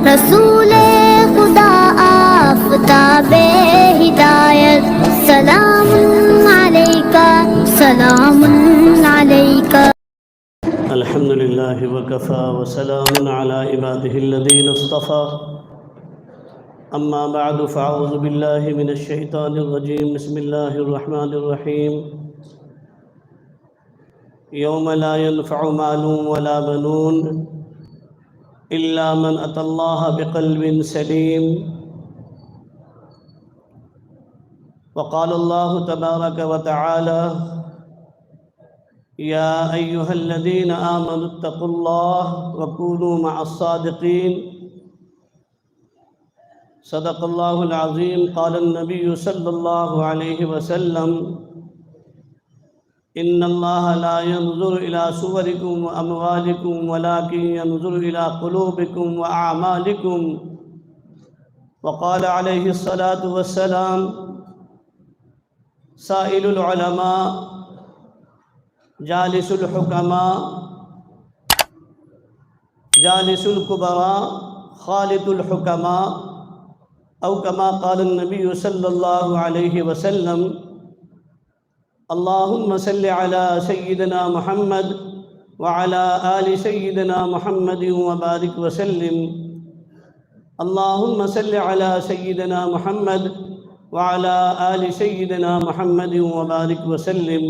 رسول خدا آفتاب ہدایت، سلام علیکہ سلام علیکہ۔ الحمد للہ وکفا وسلام علی عباده الذین اصطفى، اما بعد فاعوذ باللہ من الشیطان الرجیم، بسم اللہ الرحمن الرحیم۔ یوم لا ينفع مال ولا بنون الا من اتى اللہ بقلب سلیم۔ وقال اللہ تبارک وتعالی: یا ایہا الذین آمنوا اتقوا اللہ وکونوا مع الصادقین۔ صدق اللہ العظیم۔ قال النبی صلی اللہ علیہ وسلم: ان اللہ لا ينظر الى صورکم واموالکم ولكن ينظر الى قلوبکم واعمالکم۔ وقال علیہ الصلاة والسلام: سائل العلماء جالس الحکماء جالس الكبراء خالط الحکماء، او کما قال النبی صلی اللہ علیہ وسلم۔ اللہم صل علی سیدنا محمد وعلی آل سیدنا محمد وبارک وسلم۔ اللہم صل علی سیدنا محمد وعلی آل سیدنا محمد وبارک وسلم۔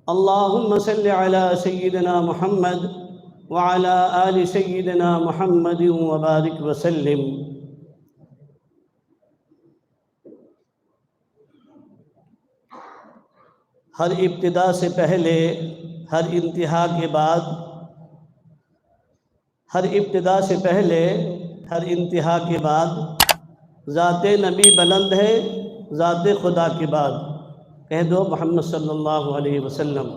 اللہم صل علی سیدنا محمد وعلی آل سیدنا محمد وبارک وسلم۔ ہر ابتدا سے پہلے، ہر انتہا کے بعد، ہر ابتدا سے پہلے، ہر انتہا کے بعد، ذات نبی بلند ہے ذات خدا کے بعد۔ کہہ دو محمد صلی اللہ علیہ وسلم۔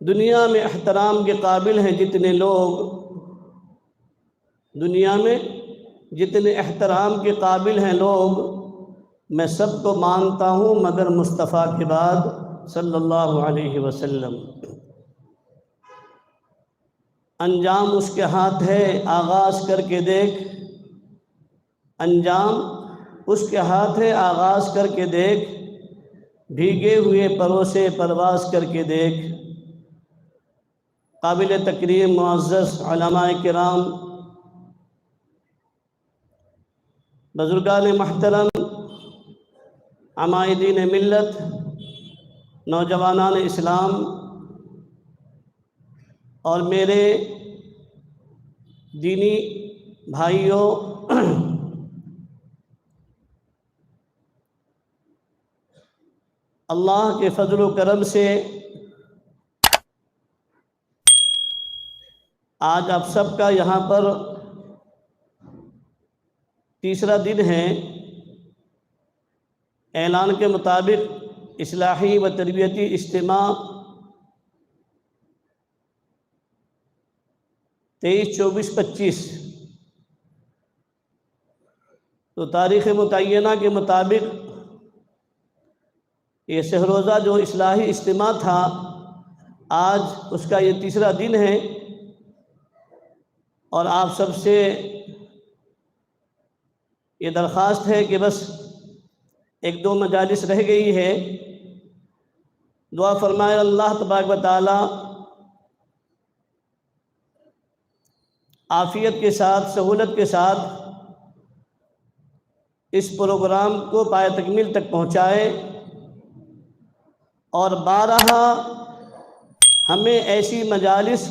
دنیا میں احترام کے قابل ہیں جتنے لوگ، دنیا میں جتنے احترام کے قابل ہیں لوگ، میں سب کو مانتا ہوں مگر مصطفیٰ کے بعد صلی اللہ علیہ وسلم۔ انجام اس کے ہاتھ ہے، آغاز کر کے دیکھ، انجام اس کے ہاتھ ہے، آغاز کر کے دیکھ، بھیگے ہوئے پروں سے پرواز کر کے دیکھ۔ قابل تکریم معزز علماء کرام، بزرگان محترم، عمائدین ملت، نوجوانان اسلام، اور میرے دینی بھائیوں، اللہ کے فضل و کرم سے آج آپ سب کا یہاں پر تیسرا دن ہے۔ اعلان کے مطابق اصلاحی و تربیتی اجتماع 23، 24، 25، تو تاریخ متعینہ کے مطابق یہ سہروزہ جو اصلاحی اجتماع تھا، آج اس کا یہ تیسرا دن ہے، اور آپ سب سے یہ درخواست ہے کہ بس ایک دو مجالس رہ گئی ہے، دعا فرمائے اللہ تبارک و تعالی عافیت کے ساتھ، سہولت کے ساتھ اس پروگرام کو پائے تکمیل تک پہنچائے، اور بارہا ہمیں ایسی مجالس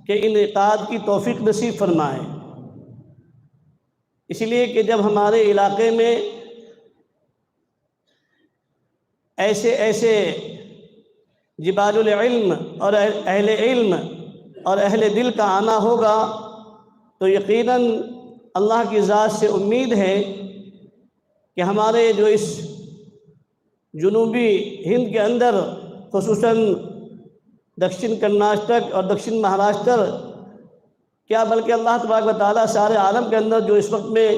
کے انعقاد کی توفیق نصیب فرمائے۔ اس لیے کہ جب ہمارے علاقے میں ایسے ایسے جبال العلم اور اہل علم اور اہل دل کا آنا ہوگا، تو یقیناً اللہ کی ذات سے امید ہے کہ ہمارے جو اس جنوبی ہند کے اندر، خصوصاً دکشن کرناٹک اور دکشن مہاراشٹر، کیا بلکہ اللہ تبارک و تعالیٰ سارے عالم کے اندر جو اس وقت میں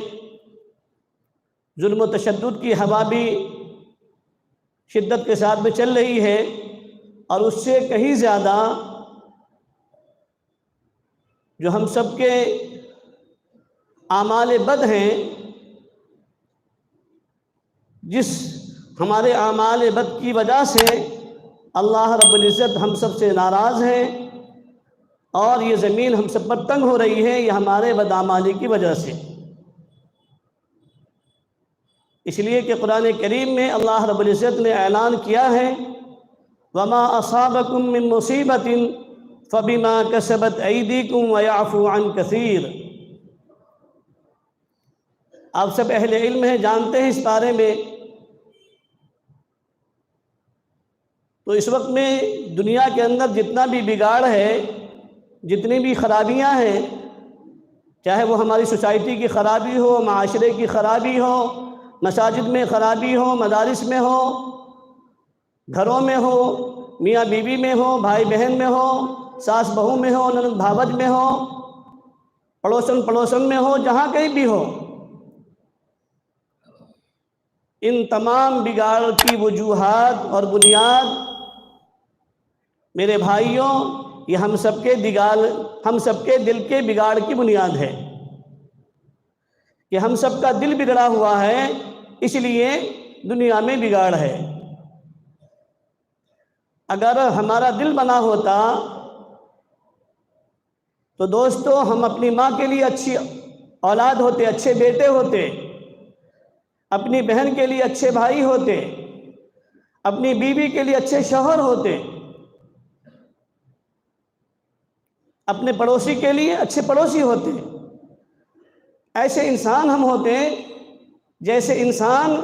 ظلم و تشدد کی ہوا بھی شدت کے ساتھ میں چل رہی ہے، اور اس سے کہیں زیادہ جو ہم سب کے اعمال بد ہیں، جس ہمارے اعمال بد کی وجہ سے اللہ رب العزت ہم سب سے ناراض ہیں اور یہ زمین ہم سب پر تنگ ہو رہی ہے، یہ ہمارے بدعمالی کی وجہ سے۔ اس لیے کہ قرآن کریم میں اللہ رب العزت نے اعلان کیا ہے وَمَا أَصَابَكُم مِّن مُّصِيبَةٍ فَبِمَا كَسَبَتْ أَيْدِيكُمْ وَيَعْفُو عَن كَثِيرٍ۔ آپ سب اہل علم ہیں، جانتے ہیں اس بارے میں۔ تو اس وقت میں دنیا کے اندر جتنا بھی بگاڑ ہے، جتنی بھی خرابیاں ہیں، چاہے وہ ہماری سوسائٹی کی خرابی ہو، معاشرے کی خرابی ہو، مساجد میں خرابی ہو، مدارس میں ہو، گھروں میں ہو، میاں بیوی میں ہو، بھائی بہن میں ہو، ساس بہو میں ہو، نند بھاوج میں ہو، پڑوسن میں ہو، جہاں کہیں بھی ہو، ان تمام بگاڑ کی وجوہات اور بنیاد میرے بھائیوں یہ ہم سب کے دل کے بگاڑ کی بنیاد ہے کہ ہم سب کا دل بگڑا ہوا ہے، اس لیے دنیا میں بگاڑ ہے۔ اگر ہمارا دل بنا ہوتا تو دوستو ہم اپنی ماں کے لیے اچھی اولاد ہوتے، اچھے بیٹے ہوتے، اپنی بہن کے لیے اچھے بھائی ہوتے، اپنی بیوی کے لیے اچھے شوہر ہوتے، اپنے پڑوسی کے لیے اچھے پڑوسی ہوتے۔ ایسے انسان ہم ہوتے جیسے انسان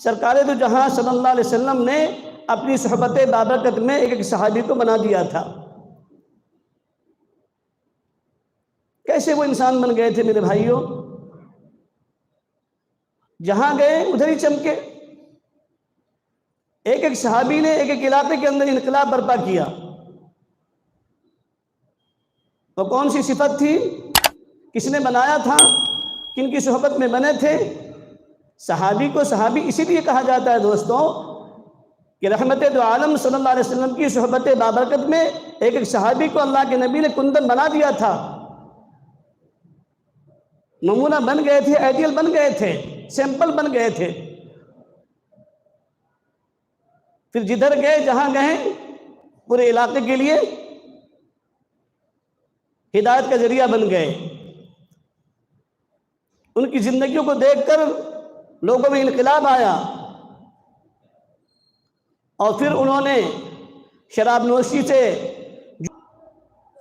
سرکار دو جہاں صلی اللہ علیہ وسلم نے اپنی صحبت بابرکت میں ایک صحابی کو بنا دیا تھا۔ کیسے وہ انسان بن گئے تھے میرے بھائیوں؟ جہاں گئے ادھر ہی چمکے۔ ایک صحابی نے ایک علاقے کے اندر انقلاب برپا کیا۔ وہ کون سی صفت تھی؟ کس نے بنایا تھا؟ کن کی صحبت میں بنے تھے؟ صحابی کو صحابی اسی لیے کہا جاتا ہے دوستوں کہ رحمت دو عالم صلی اللہ علیہ وسلم کی صحبت بابرکت میں ایک صحابی کو اللہ کے نبی نے کندن بنا دیا تھا، نمونہ بن گئے تھے، آئیڈیل بن گئے تھے، سیمپل بن گئے تھے۔ پھر جدھر گئے، جہاں گئے، پورے علاقے کے لیے ہدایت کا ذریعہ بن گئے۔ ان کی زندگیوں کو دیکھ کر لوگوں میں انقلاب آیا اور پھر انہوں نے شراب نوشی سے،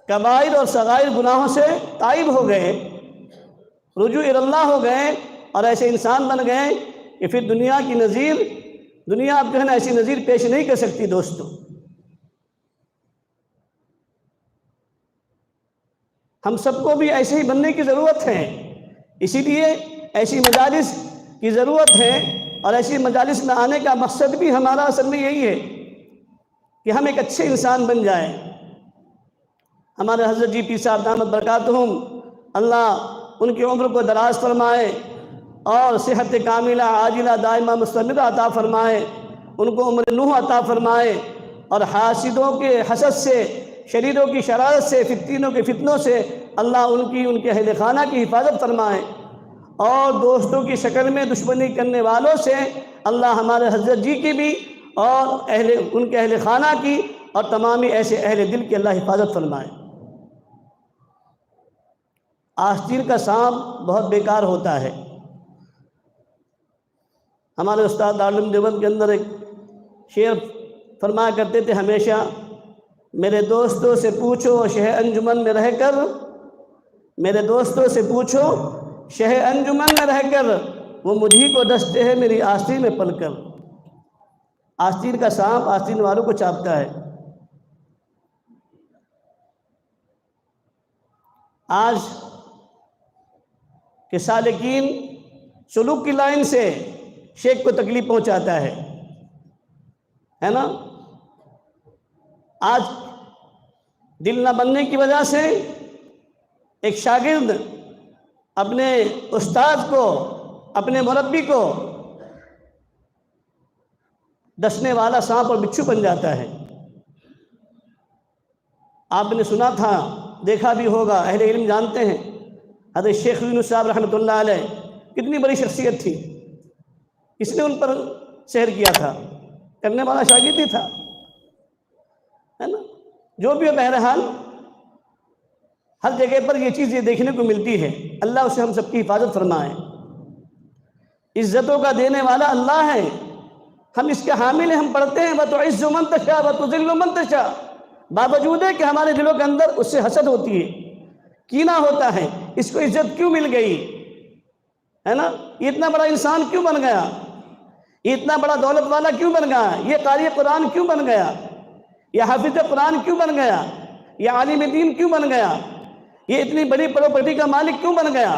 کبائر اور صغائر گناہوں سے تائب ہو گئے، رجوع اللہ ہو گئے اور ایسے انسان بن گئے کہ پھر دنیا کی نظیر، دنیا اب جو ہے نا ایسی نظیر پیش نہیں کر سکتی دوستو۔ ہم سب کو بھی ایسے ہی بننے کی ضرورت ہے، اسی لیے ایسی مجالس کی ضرورت ہے، اور ایسی مجالس میں آنے کا مقصد بھی ہمارا اصل میں یہی ہے کہ ہم ایک اچھے انسان بن جائیں۔ ہمارے حضرت جی پیر صاحب دامت برکاتہم، اللہ ان کی عمر کو دراز فرمائے اور صحت کاملہ عاجلہ دائمہ مستمرہ عطا فرمائے، ان کو عمر نوح عطا فرمائے، اور حاسدوں کے حسد سے، شریروں کی شرارت سے، فتنوں کے فتنوں سے اللہ ان کے اہل خانہ کی حفاظت فرمائے، اور دوستوں کی شکل میں دشمنی کرنے والوں سے اللہ ہمارے حضرت جی کی بھی اور ان کے اہل خانہ کی اور تمامی ایسے اہل دل کی اللہ حفاظت فرمائے۔ آستین کا سانپ بہت بیکار ہوتا ہے۔ ہمارے استاد دارالعلوم دیوبند کے اندر ایک شعر فرمایا کرتے تھے ہمیشہ، میرے دوستوں سے پوچھو شہ انجمن میں رہ کر، میرے دوستوں سے پوچھو شہ انجمن میں رہ کر، وہ مجھی کو ڈستے ہیں میری آستین میں پل کر۔ آستین کا سانپ آستین والوں کو چاپتا ہے۔ آج کے سالکین سلوک کی لائن سے شیخ کو تکلیف پہنچاتا ہے نا؟ آج دل نہ بننے کی وجہ سے ایک شاگرد اپنے استاد کو، اپنے مربی کو ڈسنے والا سانپ اور بچھو بن جاتا ہے۔ آپ نے سنا تھا دیکھا بھی ہوگا، اہل علم جانتے ہیں، حضرت شیخ یونس صاحب رحمۃ اللہ علیہ کتنی بڑی شخصیت تھی، کس نے ان پر سحر کیا تھا؟ کرنے والا شاگرد ہی تھا، ہے نا؟ جو بھی ہو، بہرحال ہر جگہ پر یہ چیز دیکھنے کو ملتی ہے۔ اللہ اسے ہم سب کی حفاظت فرمائے۔ عزتوں کا دینے والا اللہ ہے، ہم اس کے حامل ہیں، ہم پڑھتے ہیں وَتُعِزُّ مَن تَشَاءُ وَتُذِلُّ مَن تَشَاءُ، باوجود ہے کہ ہمارے دلوں کے اندر اس سے حسد ہوتی ہے، کینہ ہوتا ہے، اس کو عزت کیوں مل گئی، ہے نا؟ یہ اتنا بڑا انسان کیوں بن گیا، یہ اتنا بڑا دولت والا کیوں بن گیا، یہ قاری قرآن کیوں بن گیا، یہ حافظ قرآن کیوں بن گیا، یہ عالم دین کیوں بن گیا، یہ اتنی بڑی پراپرٹی کا مالک کیوں بن گیا؟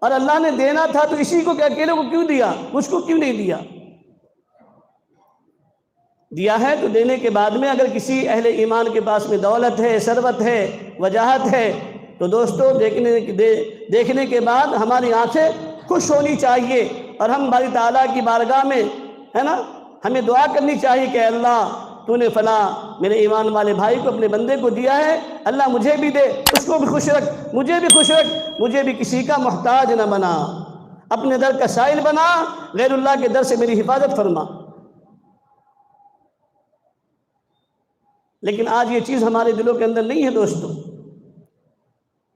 اور اللہ نے دینا تھا تو اسی کو اکیلے کو کیوں دیا، مجھ کو کیوں نہیں دیا؟ دیا ہے تو دینے کے بعد میں اگر کسی اہل ایمان کے پاس میں دولت ہے، ثروت ہے، وجاہت ہے، تو دوستو دیکھنے کے بعد ہماری آنکھیں خوش ہونی چاہیے، اور ہم باری تعالیٰ کی بارگاہ میں، ہے نا، ہمیں دعا کرنی چاہیے کہ اللہ تو نے فلاں میرے ایمان والے بھائی کو، اپنے بندے کو دیا ہے، اللہ مجھے بھی دے، اس کو بھی خوش رکھ، مجھے بھی خوش رکھ، مجھے بھی کسی کا محتاج نہ بنا، اپنے در کا سائل بنا، غیر اللہ کے در سے میری حفاظت فرما۔ لیکن آج یہ چیز ہمارے دلوں کے اندر نہیں ہے دوستو،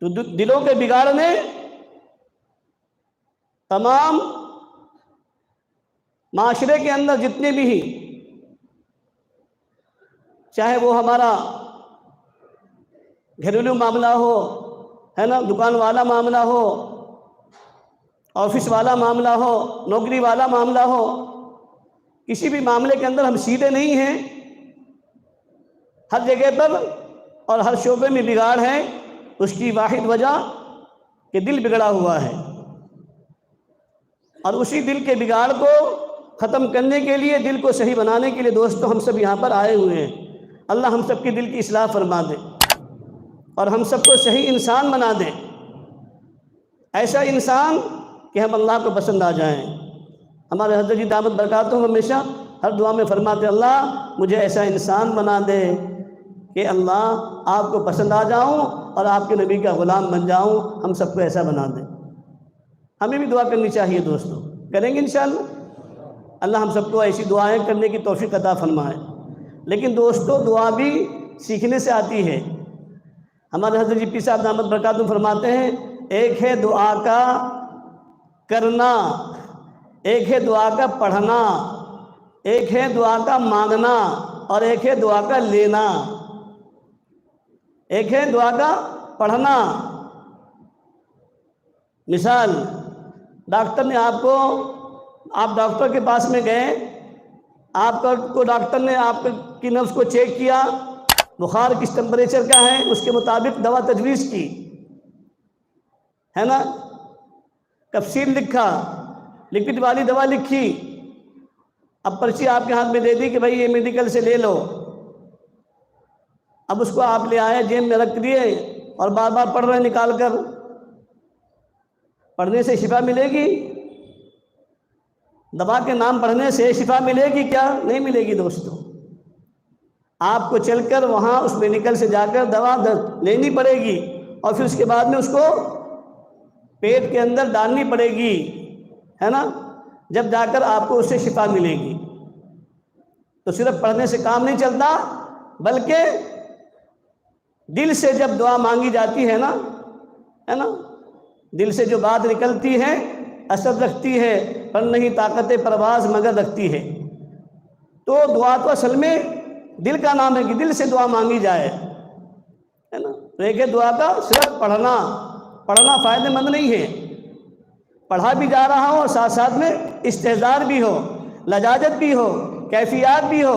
تو دلوں کے بگاڑنے تمام معاشرے کے اندر جتنے بھی ہی، چاہے وہ ہمارا گھریلو معاملہ ہو، ہے نا، دکان والا معاملہ ہو، آفس والا معاملہ ہو، نوکری والا معاملہ ہو، کسی بھی معاملے کے اندر ہم سیدھے نہیں ہیں، ہر جگہ پر اور ہر شعبے میں بگاڑ ہے۔ اس کی واحد وجہ کہ دل بگڑا ہوا ہے، اور اسی دل کے بگاڑ کو ختم کرنے کے لیے، دل کو صحیح بنانے کے لیے دوستو ہم سب یہاں پر آئے ہوئے ہیں۔ اللہ ہم سب کے دل کی اصلاح فرما دے اور ہم سب کو صحیح انسان بنا دے، ایسا انسان کہ ہم اللہ کو پسند آ جائیں۔ ہمارے حضرت جی دامت برکاتہم ہمیشہ ہر دعا میں فرماتے اللہ مجھے ایسا انسان بنا دے کہ اللہ آپ کو پسند آ جاؤں اور آپ کے نبی کا غلام بن جاؤں، ہم سب کو ایسا بنا دے۔ ہمیں بھی دعا کرنی چاہیے دوستو، کریں گے انشاءاللہ؟ اللہ ہم سب کو ایسی دعائیں کرنے کی توفیق عطا فرمائے۔ لیکن دوستو دعا بھی سیکھنے سے آتی ہے۔ ہمارے حضرت جی پیر صاحب دامت برکاتہم فرماتے ہیں ایک ہے دعا کا کرنا، ایک ہے دعا کا پڑھنا، ایک ہے دعا کا مانگنا، اور ایک ہے دعا کا لینا۔ ایک ہے دعا کا پڑھنا، مثال ڈاکٹر نے آپ ڈاکٹر کے پاس میں گئے، آپ کو ڈاکٹر نے آپ کی نبض کو چیک کیا، بخار کس ٹمپریچر کا ہے، اس کے مطابق دوا تجویز کی، ہے نا، تفصیل لکھا، لکوڈ والی دوا لکھی، اب پرچی آپ کے ہاتھ میں دے دی کہ بھائی یہ میڈیکل سے لے لو، اب اس کو آپ لے آئے، جیب میں رکھ دیے اور بار بار پڑھ رہے نکال کر۔ پڑھنے سے شفا ملے گی؟ دوا کے نام پڑھنے سے شفا ملے گی کیا؟ نہیں ملے گی دوستو۔ آپ کو چل کر وہاں اس میڈیکل سے جا کر دوا لینی پڑے گی، اور پھر اس کے بعد میں اس کو پیٹ کے اندر ڈالنی پڑے گی، ہے نا، جب جا کر آپ کو اس سے شفا ملے گی۔ تو صرف پڑھنے سے کام نہیں چلتا، بلکہ دل سے جب دعا مانگی جاتی ہے نا، دل سے جو بات نکلتی ہے اثر رکھتی ہے، پر نہیں طاقت پرواز مگر رکھتی ہے۔ تو دعا تو اصل میں دل کا نام ہے کہ دل سے دعا مانگی جائے، ہے نا۔ تو ایک ہے دعا کا صرف پڑھنا فائدہ مند نہیں ہے، پڑھا بھی جا رہا ہو اور ساتھ ساتھ میں استحضار بھی ہو، لجاجت بھی ہو، کیفیات بھی ہو،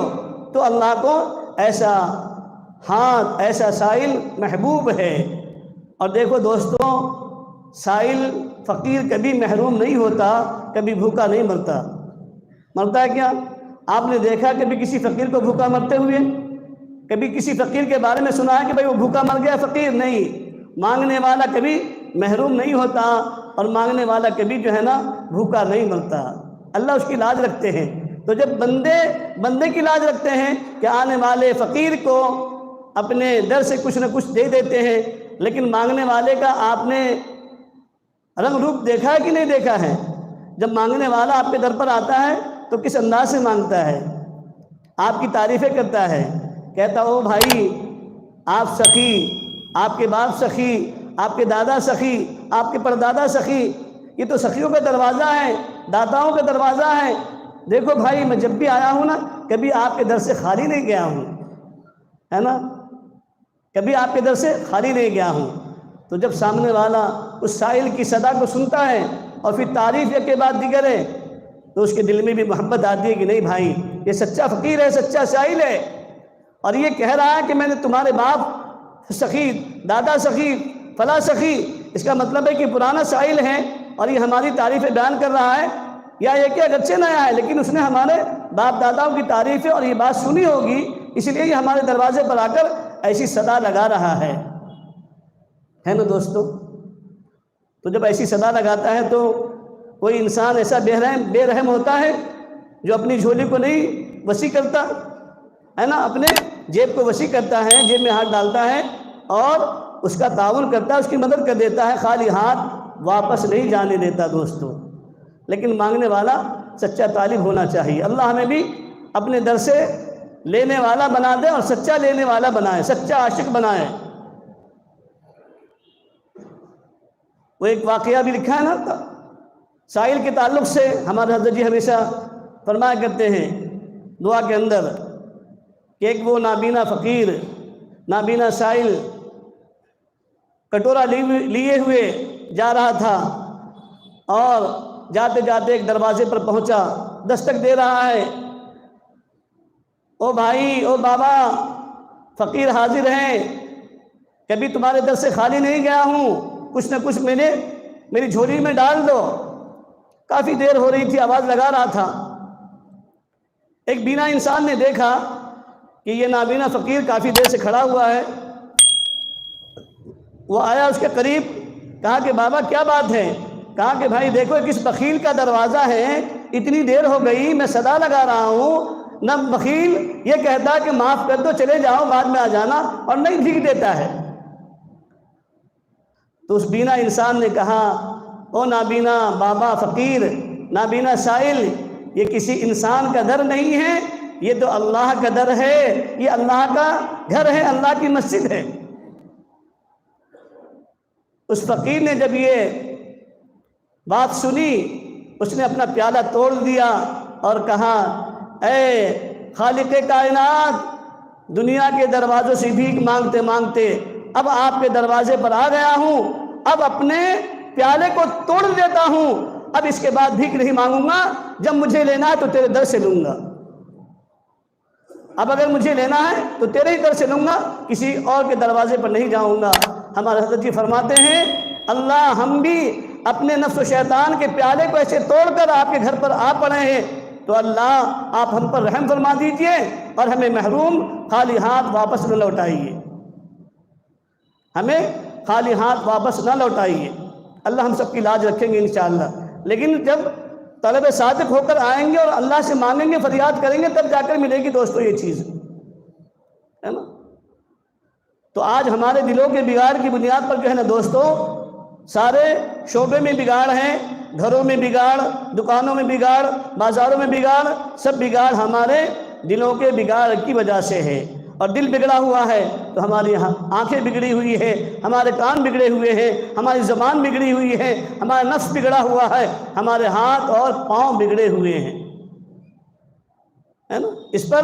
تو اللہ کو ایسا ہاتھ، ایسا سائل محبوب ہے۔ اور دیکھو دوستوں، سائل فقیر کبھی محروم نہیں ہوتا، کبھی بھوکا نہیں مرتا ہے کیا؟ آپ نے دیکھا کبھی کسی فقیر کو بھوکا مرتے ہوئے؟ کبھی کسی فقیر کے بارے میں سنا ہے کہ بھائی وہ بھوکا مر گیا فقیر؟ نہیں، مانگنے والا کبھی محروم نہیں ہوتا، اور مانگنے والا کبھی جو ہے نا بھوکا نہیں مرتا، اللہ اس کی لاج رکھتے ہیں۔ تو جب بندے کی لاج رکھتے ہیں کہ آنے والے فقیر کو اپنے در سے کچھ نہ کچھ دے دیتے ہیں، لیکن مانگنے والے کا آپ نے رنگ روپ دیکھا ہے کہ نہیں دیکھا ہے؟ جب مانگنے والا آپ کے در پر آتا ہے تو کس انداز سے مانگتا ہے؟ آپ کی تعریفیں کرتا ہے، کہتا او بھائی آپ سخی، آپ کے باپ سخی، آپ کے دادا سخی، آپ کے پردادا سخی، یہ تو سخیوں کا دروازہ ہے، داتاؤں کا دروازہ ہے۔ دیکھو بھائی میں جب بھی آیا ہوں نا کبھی آپ کے در سے خالی نہیں گیا ہوں، ہے نا، کبھی آپ کے در سے خالی نہیں گیا ہوں۔ تو جب سامنے والا اس سائل کی صدا کو سنتا ہے اور پھر تعریف کے بعد دیگر ہے تو اس کے دل میں بھی محبت آتی ہے کہ نہیں بھائی یہ سچا فقیر ہے، سچا سائل ہے، اور یہ کہہ رہا ہے کہ میں نے تمہارے باپ سخی، دادا سخی، فلاں سخی، اس کا مطلب ہے کہ پرانا سائل ہے اور یہ ہماری تعریفیں بیان کر رہا ہے، یا یہ کہ اگرچہ نیا ہے لیکن اس نے ہمارے باپ داداؤں کی تعریفیں اور یہ بات سنی ہوگی، اس لیے یہ ہمارے دروازے پر آ کر ایسی صدا لگا رہا ہے نا دوستو۔ تو جب ایسی صدا لگاتا ہے تو کوئی انسان ایسا بے رحم ہوتا ہے جو اپنی جھولی کو نہیں وسیع کرتا ہے نا، اپنے جیب کو وسیع کرتا ہے، جیب میں ہاتھ ڈالتا ہے اور اس کا تعاون کرتا ہے، اس کی مدد کر دیتا ہے، خالی ہاتھ واپس نہیں جانے دیتا دوستو۔ لیکن مانگنے والا سچا طالب ہونا چاہیے۔ اللہ ہمیں بھی اپنے در سے لینے والا بنا دے اور سچا لینے والا بنائے، سچا عاشق بنائے۔ وہ ایک واقعہ بھی لکھا ہے نا سائل کے تعلق سے، ہمارے حضرت جی ہمیشہ فرمایا کرتے ہیں دعا کے اندر کہ ایک وہ نابینا فقیر، نابینا سائل کٹورا لیے ہوئے جا رہا تھا اور جاتے جاتے ایک دروازے پر پہنچا، دستک دے رہا ہے، او بھائی، او بابا، فقیر حاضر ہیں، کبھی تمہارے در سے خالی نہیں گیا ہوں، کچھ نہ کچھ میری جھولی میں ڈال دو۔ کافی دیر ہو رہی تھی، آواز لگا رہا تھا۔ ایک بینا انسان نے دیکھا کہ یہ نابینا فقیر کافی دیر سے کھڑا ہوا ہے، وہ آیا اس کے قریب، کہا کہ بابا کیا بات ہے؟ کہا کہ بھائی دیکھو کس بخیل کا دروازہ ہے، اتنی دیر ہو گئی میں صدا لگا رہا ہوں، نہ بخیل یہ کہتا کہ معاف کر دو چلے جاؤ بعد میں آ جانا، اور نہیں بھیگ دیتا ہے۔ تو اس بینا انسان نے کہا او نابینا بابا فقیر، نابینا سائل، یہ کسی انسان کا در نہیں ہے، یہ تو اللہ کا در ہے، یہ اللہ کا گھر ہے، اللہ کی مسجد ہے۔ اس فقیر نے جب یہ بات سنی اس نے اپنا پیالہ توڑ دیا اور کہا اے خالق کائنات، دنیا کے دروازوں سے بھیک مانگتے مانگتے اب آپ کے دروازے پر آ گیا ہوں، اب اپنے پیالے کو توڑ دیتا ہوں، اب اس کے بعد بھیک نہیں مانگوں گا، جب مجھے لینا ہے تو تیرے در سے لوں گا، اب اگر مجھے لینا ہے تو تیرے ہی در سے لوں گا، کسی اور کے دروازے پر نہیں جاؤں گا۔ ہمارے حضرت جی فرماتے ہیں اللہ ہم بھی اپنے نفس و شیطان کے پیالے کو ایسے توڑ کر آپ کے گھر پر آ پڑے ہیں، تو اللہ آپ ہم پر رحم فرما دیجئے اور ہمیں محروم خالی ہاتھ واپس نہ لوٹائیے، ہمیں خالی ہاتھ واپس نہ لوٹائیے۔ اللہ ہم سب کی لاج رکھیں گے انشاءاللہ، لیکن جب طلب صادق ہو کر آئیں گے اور اللہ سے مانگیں گے، فریاد کریں گے، تب جا کر ملے گی دوستو یہ چیز، ہے نا۔ تو آج ہمارے دلوں کے بگاڑ کی بنیاد پر جو ہے نا دوستو، سارے شعبے میں بگاڑ ہیں، گھروں میں بگاڑ، دکانوں میں بگاڑ، بازاروں میں بگاڑ، سب بگاڑ ہمارے دلوں کے بگاڑ کی وجہ سے ہے، اور دل بگڑا ہوا ہے تو ہماری آنکھیں بگڑی ہوئی ہے، ہمارے کان بگڑے ہوئے ہیں، ہماری زبان بگڑی ہوئی ہے، ہمارا نفس بگڑا ہوا ہے، ہمارے ہاتھ اور پاؤں بگڑے ہوئے ہیں، ہے نا۔ اس پر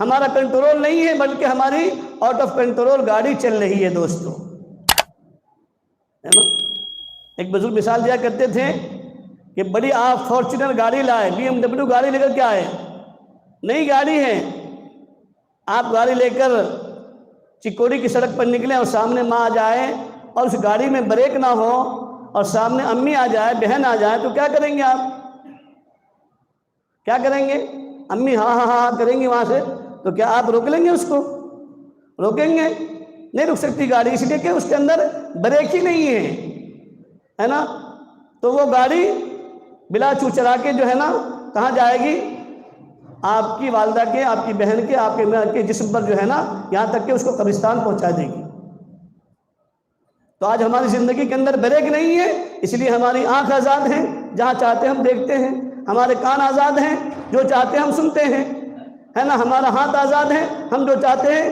ہمارا کنٹرول نہیں ہے، بلکہ ہماری آؤٹ آف کنٹرول گاڑی چل رہی ہے دوستو، ہے نا۔ ایک بزرگ مثال دیا کرتے تھے کہ بڑی آپ فارچونر گاڑی لائے، BMW گاڑی لے کر کے آئے، نئی گاڑی ہے، آپ گاڑی لے کر چکوڑی کی سڑک پر نکلیں اور سامنے ماں آ جائے اور اس گاڑی میں بریک نہ ہو اور سامنے امی آ جائے، بہن آ جائے، تو کیا کریں گے آپ؟ کیا کریں گے؟ امی ہاں ہاں ہاں کریں گی وہاں سے، تو کیا آپ روک لیں گے اس کو؟ روکیں گے؟ نہیں رک سکتی گاڑی، اس لیے کہ اس کے اندر بریک ہی نہیں ہے نا۔ تو وہ گاڑی بلا چو چلا کے جو ہے نا کہاں جائے گی؟ آپ کی والدہ کے، آپ کی بہن کے، آپ کے جسم پر جو ہے نا، یہاں تک کہ اس کو قبرستان پہنچا دے گی، تو آج ہماری زندگی کے اندر بریک نہیں ہے، اس لیے ہماری آنکھ آزاد ہیں، جہاں چاہتے ہم دیکھتے ہیں، ہمارے کان آزاد ہیں، جو چاہتے ہم سنتے ہیں، ہے نا، ہمارا ہاتھ آزاد ہے، ہم جو چاہتے ہیں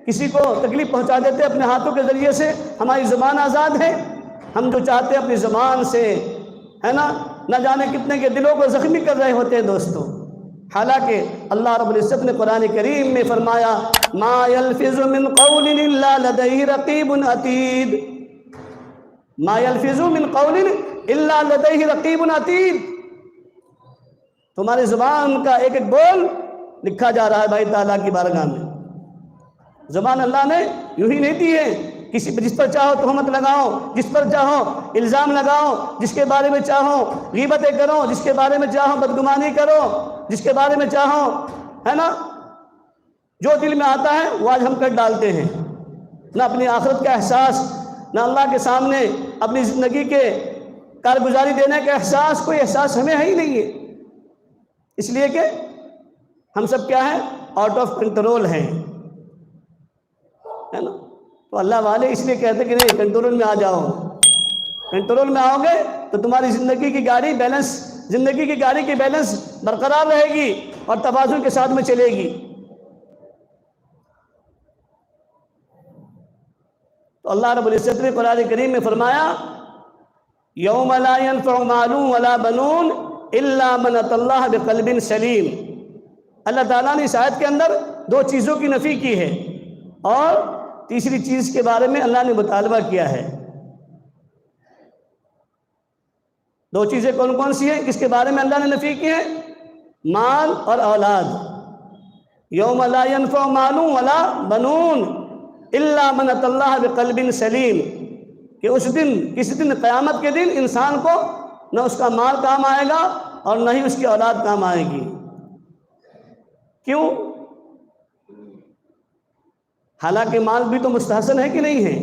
کسی کو تکلیف پہنچا دیتے ہیں اپنے ہاتھوں کے ذریعے سے، ہماری زبان آزاد ہے، ہم جو چاہتے ہیں اپنی زبان سے، ہے نا، نہ جانے کتنے کے دلوں کو زخمی کر رہے ہوتے ہیں دوستو۔ حالانکہ اللہ رب العزت نے قرآن کریم میں فرمایا ما یلفظ من قول الا لدیہ رقیب عتید، ما یلفظ من قول الا لدیہ رقیب عتید، تمہاری زبان کا ایک ایک بول لکھا جا رہا ہے بھائی تعالیٰ کی بارگاہ میں۔ زبان اللہ نے یوں ہی نہیں دی ہے، کسی پر جس پر چاہو تہمت لگاؤ، جس پر چاہو الزام لگاؤ، جس کے بارے میں چاہو غیبتیں کرو، جس کے بارے میں چاہو بدگمانی کرو، جس کے بارے میں چاہو، ہے نا، جو دل میں آتا ہے وہ آج ہم کر ڈالتے ہیں۔ نہ اپنی آخرت کا احساس، نہ اللہ کے سامنے اپنی زندگی کے کارگزاری دینے کا احساس، کوئی احساس ہمیں ہے ہی نہیں ہے، اس لیے کہ ہم سب کیا ہیں، آؤٹ آف کنٹرول ہیں، ہے نا۔ تو اللہ والے اس لیے کہتے کہ نہیں، کنٹرول میں آ جاؤ، کنٹرول میں آؤ گے تو تمہاری زندگی کی گاڑی بیلنس، زندگی کی گاڑی کی بیلنس برقرار رہے گی اور توازن کے ساتھ میں چلے گی۔ تو اللہ رب العزت نے قرآن کریم میں فرمایا یوم لا ينفع مال ولا بنون الا من اتى اللہ بقلب سلیم۔ اللہ تعالیٰ نے اس آیت کے اندر دو چیزوں کی نفی کی ہے اور تیسری چیز کے بارے میں اللہ نے مطالبہ کیا ہے۔ دو چیزیں کون کون سی ہیں، کس کے بارے میں اللہ نے نفی کی ہے؟ مال اور اولاد۔ یوم لا ينفع مال ولا بنون الا من اتى اللہ بقلب سلیم، کہ اس دن، کسی دن، قیامت کے دن انسان کو نہ اس کا مال کام آئے گا اور نہ ہی اس کی اولاد کام آئے گی۔ کیوں؟ حالانکہ مال بھی تو مستحسن ہے کہ نہیں ہے؟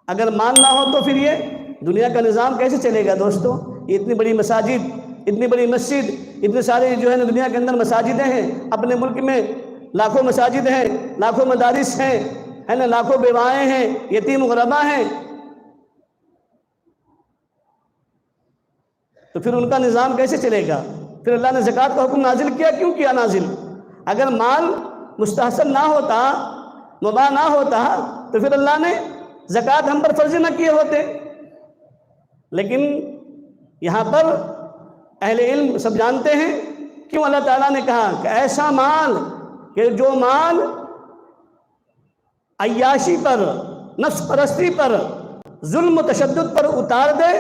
اگر مال نہ ہو تو پھر یہ دنیا کا نظام کیسے چلے گا دوستو؟ یہ اتنی بڑی مساجد، اتنی بڑی مسجد، اتنے سارے جو ہے نا دنیا کے اندر مساجدیں ہیں، اپنے ملک میں لاکھوں مساجد ہیں، لاکھوں مدارس ہیں، ہے نا، لاکھوں بیوائیں ہیں، یتیم غربا ہیں، تو پھر ان کا نظام کیسے چلے گا؟ پھر اللہ نے زکوٰۃ کا حکم نازل کیا، کیوں کیا نازل؟ اگر مال مستحسن نہ ہوتا، مباح نہ ہوتا، تو پھر اللہ نے زکوٰۃ ہم پر فرض نہ کیے ہوتے۔ لیکن یہاں پر اہل علم سب جانتے ہیں کیوں اللہ تعالیٰ نے کہا کہ ایسا مال، کہ جو مال عیاشی پر، نفس پرستی پر، ظلم و تشدد پر اتار دے،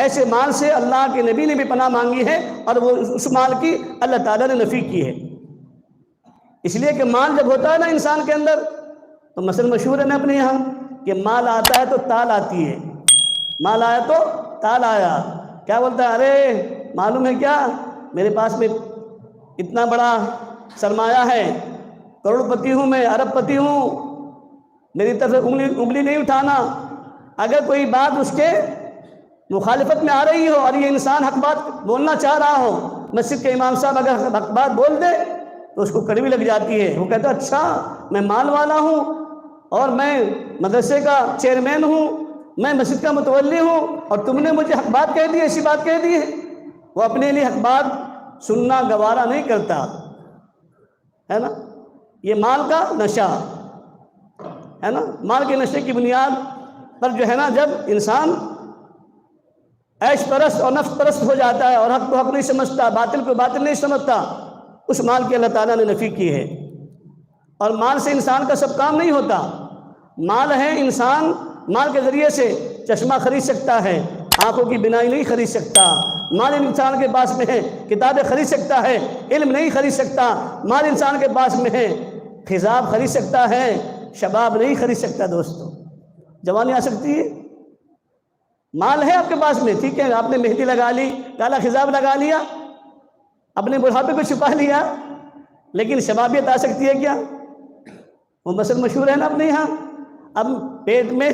ایسے مال سے اللہ کے نبی نے بھی پناہ مانگی ہے اور وہ اس مال کی اللہ تعالیٰ نے نفی کی ہے۔ اس لیے کہ مال جب ہوتا ہے نا انسان کے اندر، تو مثلا مشہور ہے نا اپنے یہاں کہ مال آتا ہے تو تال آتی ہے، مال آیا تو تال آیا۔ کیا بولتا ہے؟ ارے معلوم ہے کیا، میرے پاس میں اتنا بڑا سرمایہ ہے، کروڑ پتی ہوں میں، ارب پتی ہوں، میری طرف انگلی نہیں اٹھانا۔ اگر کوئی بات اس کے مخالفت میں آ رہی ہو اور یہ انسان حق بات بولنا چاہ رہا ہو، مسجد کے امام صاحب اگر حق بات بول دے تو اس کو کڑوی لگ جاتی ہے۔ وہ کہتا ہے اچھا میں مال والا ہوں اور میں مدرسے کا چیئرمین ہوں، میں مسجد کا متولی ہوں، اور تم نے مجھے حق بات کہہ دی، ایسی بات کہہ دی ہے۔ وہ اپنے لیے حق بات سننا گوارا نہیں کرتا، ہے نا۔ یہ مال کا نشہ ہے نا، مال کے نشے کی بنیاد پر جو ہے نا، جب انسان عیش پرست اور نفس پرست ہو جاتا ہے اور حق کو حق نہیں سمجھتا، باطل کو باطل نہیں سمجھتا، اس مال کی اللہ تعالیٰ نے نفی کی ہے۔ اور مال سے انسان کا سب کام نہیں ہوتا۔ مال ہے، انسان مال کے ذریعے سے چشمہ خرید سکتا ہے، آنکھوں کی بینائی نہیں خرید سکتا۔ مال انسان کے پاس میں ہے، کتابیں خرید سکتا ہے، علم نہیں خرید سکتا۔ مال انسان کے پاس میں ہے، خضاب خرید سکتا ہے، شباب نہیں خرید سکتا۔ دوستو جوانی آ سکتی ہے، مال ہے آپ کے پاس میں، ٹھیک ہے، آپ نے مہندی لگا لی، کالا خضاب لگا لیا، اپنے بڑھاپے کو چھپا لیا، لیکن شبابیت آ سکتی ہے کیا؟ وہ مثل مشہور ہے نا اپنے یہاں، اب پیٹ میں،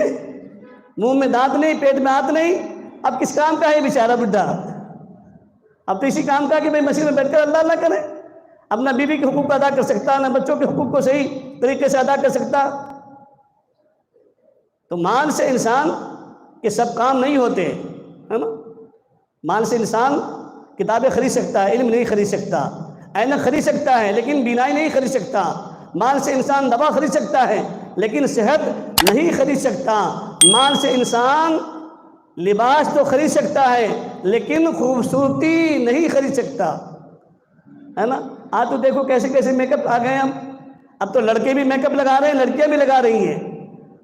منہ میں دانت نہیں، پیٹ میں ہاتھ نہیں، اب کس کام کا ہے بیچارہ بڈھا؟ اب تو اسی کام کا کہ بھائی مسجد میں بیٹھ کر اللہ اللہ کرے، اپنا بیوی کے حقوق ادا کر سکتا، نہ بچوں کے حقوق کو صحیح طریقے سے ادا کر سکتا۔ تو مال سے انسان کے سب کام نہیں ہوتے، ہے نا؟ مال سے انسان کتابیں خرید سکتا ہے، علم نہیں خرید سکتا، اینک خرید سکتا ہے لیکن بینائی نہیں خرید سکتا، مال سے انسان دوا خرید سکتا ہے لیکن صحت نہیں خرید سکتا، مال سے انسان لباس تو خرید سکتا ہے لیکن خوبصورتی نہیں خرید سکتا، ہے نا؟ آج تو دیکھو کیسے کیسے میک اپ آ گئے ہیں، اب تو لڑکے بھی میک اپ لگا رہے ہیں، لڑکیاں بھی لگا رہی ہیں،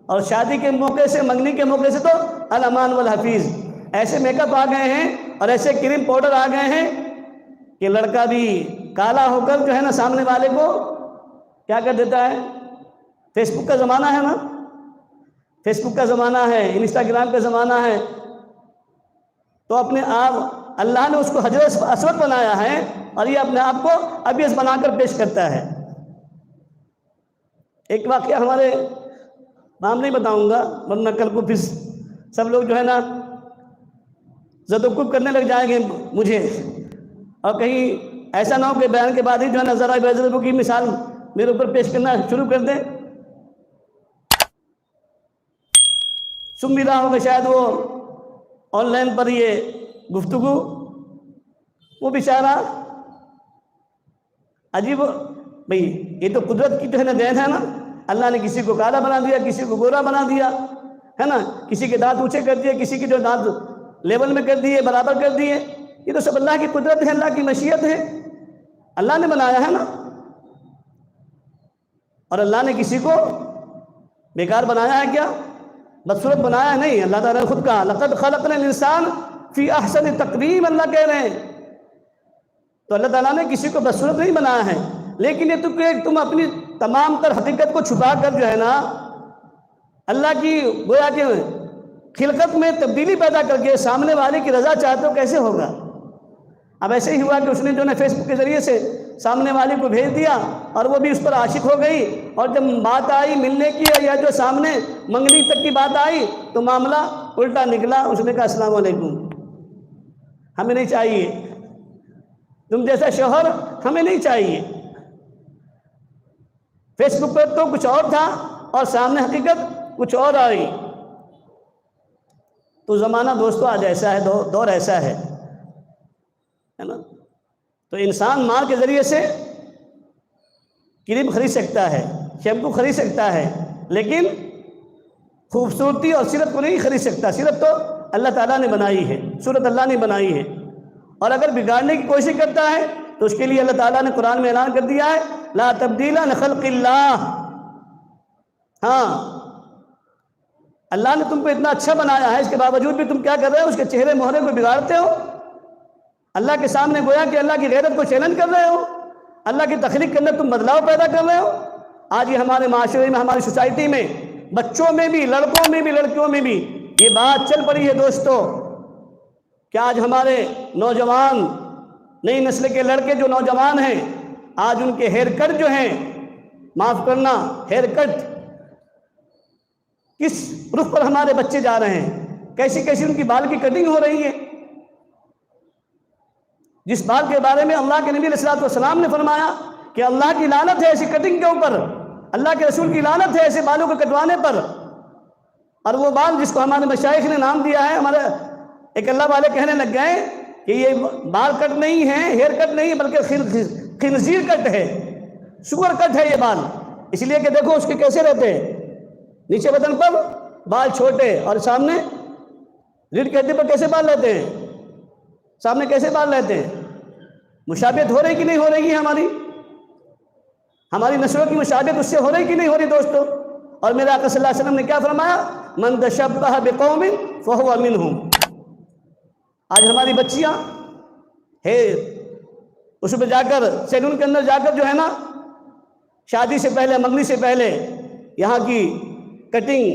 اور شادی کے موقع سے، منگنی کے موقع سے تو الامان والحفیظ، ایسے میک اپ آ گئے ہیں اور ایسے کریم پاؤڈر آ گئے ہیں کہ لڑکا بھی کالا ہو کر جو ہے نا سامنے والے کو کیا کر دیتا ہے۔ فیس بک کا زمانہ ہے نا، فیس بک کا زمانہ ہے، انسٹاگرام کا زمانہ ہے، تو اپنے آپ اللہ نے اس کو حجر اسود بنایا ہے اور یہ اپنے آپ کو ابیض بنا کر پیش کرتا ہے۔ ایک واقعہ ہمارے نام نہیں بتاؤں گا ورنہ کل کو پھر سب لوگ جو ہے نا زد و کوب کرنے لگ جائیں گے مجھے، اور کہیں ایسا نہ ہو کہ بیان کے بعد ہی جو ہے نا ذرا بے کی مثال میرے اوپر پیش کرنا شروع کر دیں۔ سن بھی رہا ہوگا شاید وہ آن لائن پر یہ گفتگو، وہ بیچارہ عجیب، بھئی یہ تو قدرت کی جو ہے نا دین ہے نا، اللہ نے کسی کو کالا بنا دیا، کسی کو گورا بنا دیا، ہے نا، کسی کے دانت اونچے کر دیے، کسی کے جو دانت لیول میں کر دیے، برابر کر دیے، یہ تو سب اللہ کی قدرت ہے، اللہ کی مشیت ہے، اللہ نے بنایا ہے نا۔ اور اللہ نے کسی کو بیکار بنایا ہے کیا؟ بدصورت بنایا نہیں، اللہ تعالیٰ نے خود کہا لقد خلقنا الانسان فی احسن تقویم، اللہ کہہ رہے ہیں، تو اللہ تعالیٰ نے کسی کو بدصورت نہیں بنایا ہے، لیکن یہ تو کہ تم اپنی تمام تر حقیقت کو چھپا کر جو ہے نا اللہ کی گویا کہ خلقت میں تبدیلی پیدا کر کے سامنے والے کی رضا چاہتے ہو، کیسے ہوگا؟ اب ایسے ہی ہوا کہ اس نے جو ہے فیس بک کے ذریعے سے سامنے والے کو بھیج دیا اور وہ بھی اس پر عاشق ہو گئی، اور جب بات آئی ملنے کی یا جو سامنے منگنی تک کی بات آئی تو معاملہ الٹا نکلا، اس نے کہا السلام علیکم، ہمیں نہیں چاہیے تم جیسا شوہر، ہمیں نہیں چاہیے۔ فیس بک پر تو کچھ اور تھا اور سامنے حقیقت کچھ اور آئی۔ تو زمانہ دوستو آج ایسا ہے، دور ایسا ہے نا، تو انسان مال کے ذریعے سے کریم خرید سکتا ہے، شیمپو خرید سکتا ہے، لیکن خوبصورتی اور سیرت کو نہیں خرید سکتا۔ سیرت تو اللہ تعالیٰ نے بنائی ہے، صورت اللہ نے بنائی ہے، اور اگر بگاڑنے کی کوشش کرتا ہے تو اس کے لیے اللہ تعالیٰ نے قرآن میں اعلان کر دیا ہے لا تبدیل لخلق اللہ۔ ہاں، اللہ نے تم کو اتنا اچھا بنایا ہے، اس کے باوجود بھی تم کیا کر رہے ہو؟ اس کے چہرے مہرے کو بگاڑتے ہو، اللہ کے سامنے گویا کہ اللہ کی غیرت کو چیلنج کر رہے ہو، اللہ کی تخلیق کے اندر تم بدلاؤ پیدا کر رہے ہو۔ آج یہ ہمارے معاشرے میں، ہماری سوسائٹی میں، بچوں میں بھی، لڑکوں میں بھی، لڑکیوں میں بھی یہ بات چل پڑی ہے دوستو کہ آج ہمارے نوجوان، نئی نسل کے لڑکے جو نوجوان ہیں، آج ان کے ہیئر کٹ جو ہیں، معاف کرنا، ہیئر کٹ کس رخ پر ہمارے بچے جا رہے ہیں، کیسی کیسی ان کی بال کی کٹنگ ہو رہی ہے، جس بات کے بارے میں اللہ کے نبی علیہ السلام نے فرمایا کہ اللہ کی لعنت ہے ایسی کٹنگ کے اوپر، اللہ کے رسول کی لعنت ہے ایسے بالوں کو کٹوانے پر۔ اور وہ بال جس کو ہمارے مشائخ نے نام دیا ہے، ہمارے ایک اللہ والے کہنے لگ گئے کہ یہ بال کٹ نہیں ہے، ہیئر کٹ نہیں، بلکہ خنزیر کٹ ہے، سور کٹ ہے یہ بال، اس لیے کہ دیکھو اس کے کیسے رہتے ہیں، نیچے بدن پر بال چھوٹے اور سامنے ریڑھ کی ہڈی پر کیسے بال رہتے ہیں، سامنے کیسے بال رہتے ہیں۔ مشابہت ہو رہی کہ نہیں ہو رہی ہے؟ ہماری نسلوں کی مشابہت اس سے ہو رہی کہ نہیں ہو رہی دوستو؟ اور میرے آقا صلی اللہ علیہ وسلم نے کیا فرمایا؟ من تشبہ بقوم فہو منہم۔ آج ہماری بچیاں اس پہ جا کر سیلون کے اندر جا کر جو ہے نا شادی سے پہلے، منگنی سے پہلے یہاں کی کٹنگ،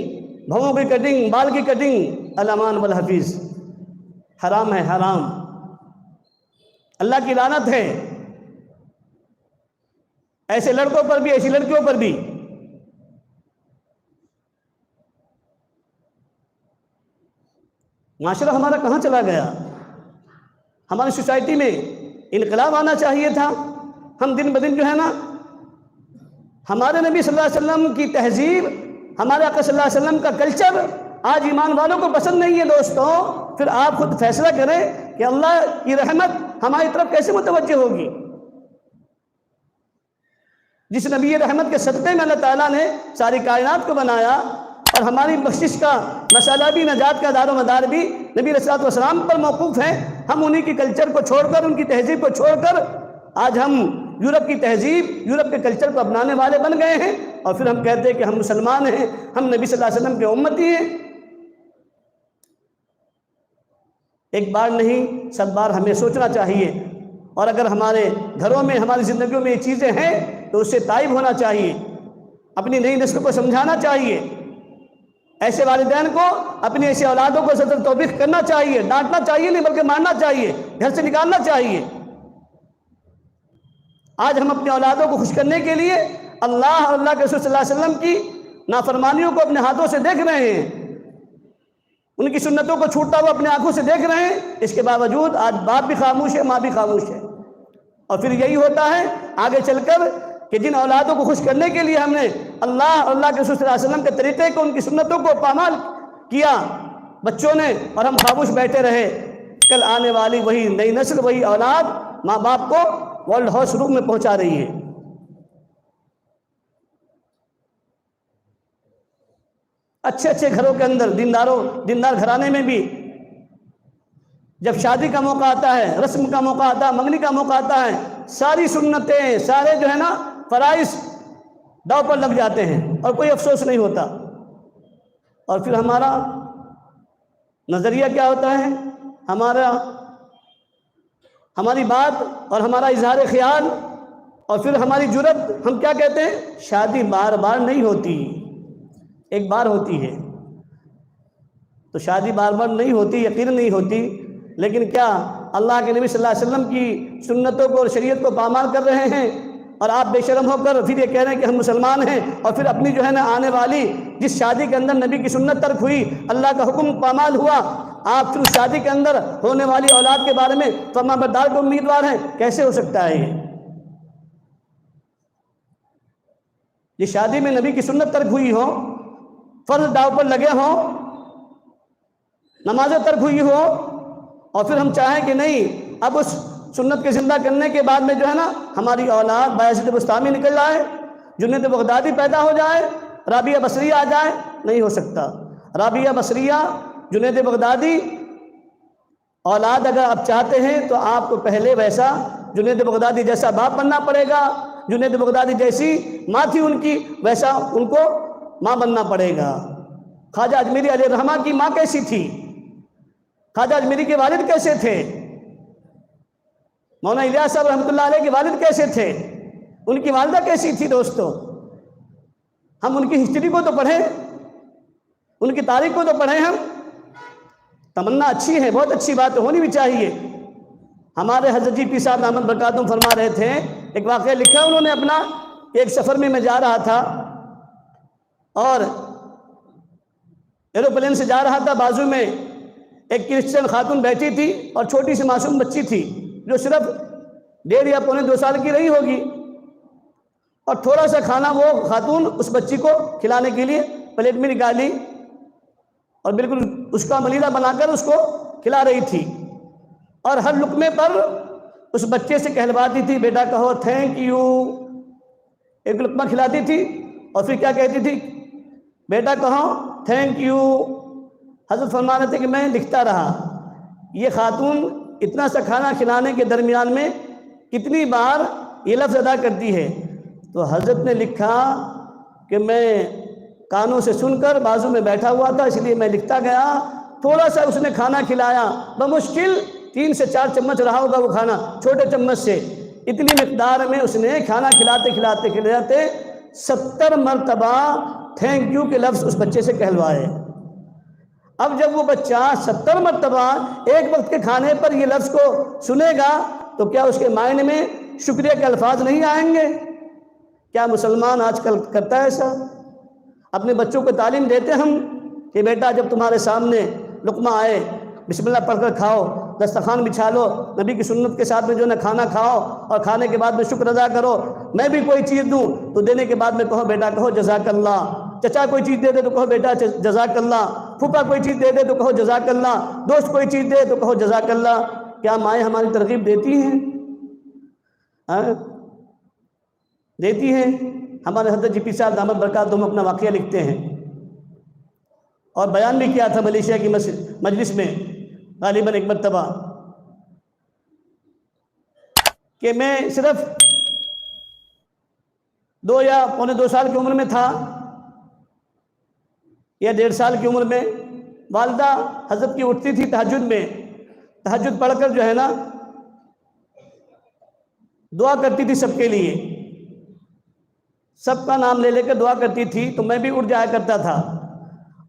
بھووں کی کٹنگ، بال کی کٹنگ، الامان والحفیظ، حرام ہے، حرام، اللہ کی لعنت ہے ایسے لڑکوں پر بھی، ایسی لڑکیوں پر بھی۔ معاشرہ ہمارا کہاں چلا گیا؟ ہماری سوسائٹی میں انقلاب آنا چاہیے تھا۔ ہم دن بدن جو ہے نا ہمارے نبی صلی اللہ علیہ وسلم کی تہذیب ہمارے آقا صلی اللہ علیہ وسلم کا کلچر آج ایمان والوں کو پسند نہیں ہے دوستوں، پھر آپ خود فیصلہ کریں کہ اللہ کی رحمت ہماری طرف کیسے متوجہ ہوگی۔ جس نبی رحمت کے صدقے میں اللہ تعالیٰ نے ساری کائنات کو بنایا، اور ہماری بخشش کا مسئلہ بھی، نجات کا دار و مدار بھی نبی علیہ الصلوۃ والسلام پر موقوف ہے، ہم انہی کی کلچر کو چھوڑ کر، ان کی تہذیب کو چھوڑ کر آج ہم یورپ کی تہذیب، یورپ کے کلچر کو اپنانے والے بن گئے ہیں، اور پھر ہم کہتے ہیں کہ ہم مسلمان ہیں، ہم نبی صلی اللہ علیہ وسلم کے امتی ہیں۔ ایک بار نہیں، سب بار ہمیں سوچنا چاہیے، اور اگر ہمارے گھروں میں، ہماری زندگیوں میں یہ چیزیں ہیں تو اس سے تائب ہونا چاہیے، اپنی نئی نسل کو سمجھانا چاہیے، ایسے والدین کو اپنی ایسے اولادوں کو زجر توبیخ کرنا چاہیے، ڈانٹنا چاہیے نہیں بلکہ مارنا چاہیے، گھر سے نکالنا چاہیے۔ آج ہم اپنے اولادوں کو خوش کرنے کے لیے اللہ اور اللہ کے رسول صلی اللہ علیہ وسلم کی نافرمانیوں کو اپنے ہاتھوں سے دیکھ رہے ہیں، ان کی سنتوں کو چھوٹتا ہوا اپنے آنکھوں سے دیکھ رہے ہیں، اس کے باوجود آج باپ بھی خاموش ہے، ماں بھی خاموش ہے، اور پھر یہی ہوتا ہے آگے چل کر کہ جن اولادوں کو خوش کرنے کے لیے ہم نے اللہ اور اللہ کے رسول صلی اللہ علیہ وسلم کے طریقے کو، ان کی سنتوں کو پامال کیا بچوں نے، اور ہم خاموش بیٹھے رہے، کل آنے والی وہی نئی نسل، وہی اولاد ماں باپ کو ورلڈ ہاؤس روم میں پہنچا رہی ہے۔ اچھے اچھے گھروں کے اندر، دیندار گھرانے میں بھی جب شادی کا موقع آتا ہے، رسم کا موقع آتا ہے، منگنی کا موقع آتا ہے، ساری سنتیں، سارے جو ہے نا فرائض داؤ پر لگ جاتے ہیں اور کوئی افسوس نہیں ہوتا۔ اور پھر ہمارا نظریہ کیا ہوتا ہے، ہماری بات اور ہمارا اظہار خیال اور پھر ہماری جرت، ہم کیا کہتے ہیں، شادی بار بار نہیں ہوتی، ایک بار ہوتی ہے۔ تو شادی بار بار نہیں ہوتی، یقین نہیں ہوتی، لیکن کیا اللہ کے نبی صلی اللہ علیہ وسلم کی سنتوں کو اور شریعت کو پامال کر رہے ہیں، اور آپ بے شرم ہو کر پھر یہ کہہ رہے ہیں کہ ہم مسلمان ہیں، اور پھر اپنی جو ہے نا آنے والی جس شادی کے اندر نبی کی سنت ترک ہوئی، اللہ کا حکم پامال ہوا، آپ پھر اس شادی کے اندر ہونے والی اولاد کے بارے میں فرما بردار کو امیدوار ہیں؟ کیسے ہو سکتا ہے یہ شادی میں نبی کی سنت ترک ہوئی ہو، فرض داؤ پر لگے ہوں، نمازیں ترک ہوئی ہو، اور پھر ہم چاہیں کہ نہیں اب اس سنت کے زندہ کرنے کے بعد میں جو ہے نا ہماری اولاد بایزید بستامی نکل جائے، جنید بغدادی پیدا ہو جائے، رابعہ بصریہ آ جائے؟ نہیں ہو سکتا۔ رابعہ بصریہ، جنید بغدادی اولاد اگر آپ چاہتے ہیں تو آپ کو پہلے ویسا جنید بغدادی جیسا باپ بننا پڑے گا، جنید بغدادی جیسی ماں تھی ان کی ویسا ان کو ماں بننا پڑے گا۔ خواجہ اجمیری علیہ الرحمہ کی ماں کیسی تھی؟ خواجہ اجمیری کے والد کیسے تھے؟ مولانا الیاس صاحب رحمۃ اللہ علیہ کے والد کیسے تھے؟ ان کی والدہ کیسی تھی؟ دوستو ہم ان کی ہسٹری کو تو پڑھیں، ان کی تاریخ کو تو پڑھیں۔ ہم تمنا اچھی ہے، بہت اچھی بات ہونی بھی چاہیے۔ ہمارے حضرت جی پیر صاحب احمد برکاتہم فرما رہے تھے، ایک واقعہ لکھا انہوں نے اپنا، ایک سفر میں جا رہا تھا اور ایروپلین سے جا رہا تھا، بازو میں ایک کرسچن خاتون بیٹھی تھی اور چھوٹی سی معصوم بچی تھی جو صرف 1.5 یا پونے 2 سال کی رہی ہوگی، اور تھوڑا سا کھانا وہ خاتون اس بچی کو کھلانے کے لیے پلیٹ میں نکالی اور بالکل اس کا ملیدہ بنا کر اس کو کھلا رہی تھی، اور ہر لقمے پر اس بچے سے کہلواتی تھی بیٹا کہو تھینک یو، ایک لقمہ کھلاتی تھی اور پھر کیا کہتی تھی، بیٹا کہو تھینک یو۔ حضرت فرما رہے تھے کہ میں لکھتا رہا یہ خاتون اتنا سا کھانا کھلانے کے درمیان میں کتنی بار یہ لفظ ادا کرتی ہے، تو حضرت نے لکھا کہ میں کانوں سے سن کر بازو میں بیٹھا ہوا تھا، اس لیے میں لکھتا گیا، تھوڑا سا اس نے کھانا کھلایا، بمشکل 3 سے 4 چمچ رہا ہوگا وہ کھانا، چھوٹے چمچ سے، اتنی مقدار میں اس نے کھانا کھلاتے 70 مرتبہ تھینک یو کے لفظ اس بچے سے کہلوائے۔ اب جب وہ بچہ 70 مرتبہ ایک وقت کے کھانے پر یہ لفظ کو سنے گا تو کیا اس کے مائنڈ میں شکریہ کے الفاظ نہیں آئیں گے؟ کیا مسلمان آج کل کرتا ہے ایسا؟ اپنے بچوں کو تعلیم دیتے ہم کہ بیٹا جب تمہارے سامنے لقمہ آئے بسم اللہ پڑھ کر کھاؤ، دسترخوان بچھا لو، نبی کی سنت کے ساتھ میں جو ہے نا کھانا کھاؤ، اور کھانے کے بعد میں شکر ادا کرو، میں بھی کوئی چیز دوں تو دینے کے بعد میں کہو بیٹا کہو جزاک اللہ، چچا کوئی چیز دے دے تو کہو بیٹا جزاک اللہ، پھوپھا کوئی چیز دے دے تو کہو جزاک اللہ، دوست کوئی چیز دے تو کہو جزاک اللہ۔ کیا مائیں ہماری ترغیب دیتی ہیں؟ دیتی ہیں؟ ہمارے حضرت جی پی صاحب دامت برکاتہم اپنا واقعہ لکھتے ہیں، اور بیان بھی کیا تھا ملیشیا کی مجلس میں غالباً ایک مرتبہ، کہ میں صرف 2 یا پونے 2 سال کی عمر میں تھا، یا 1.5 سال کی عمر میں، والدہ حضرت کی اٹھتی تھی تہجد میں، تہجد پڑھ کر جو ہے نا دعا کرتی تھی سب کے لیے، سب کا نام لے لے کر دعا کرتی تھی، تو میں بھی اٹھ جایا کرتا تھا،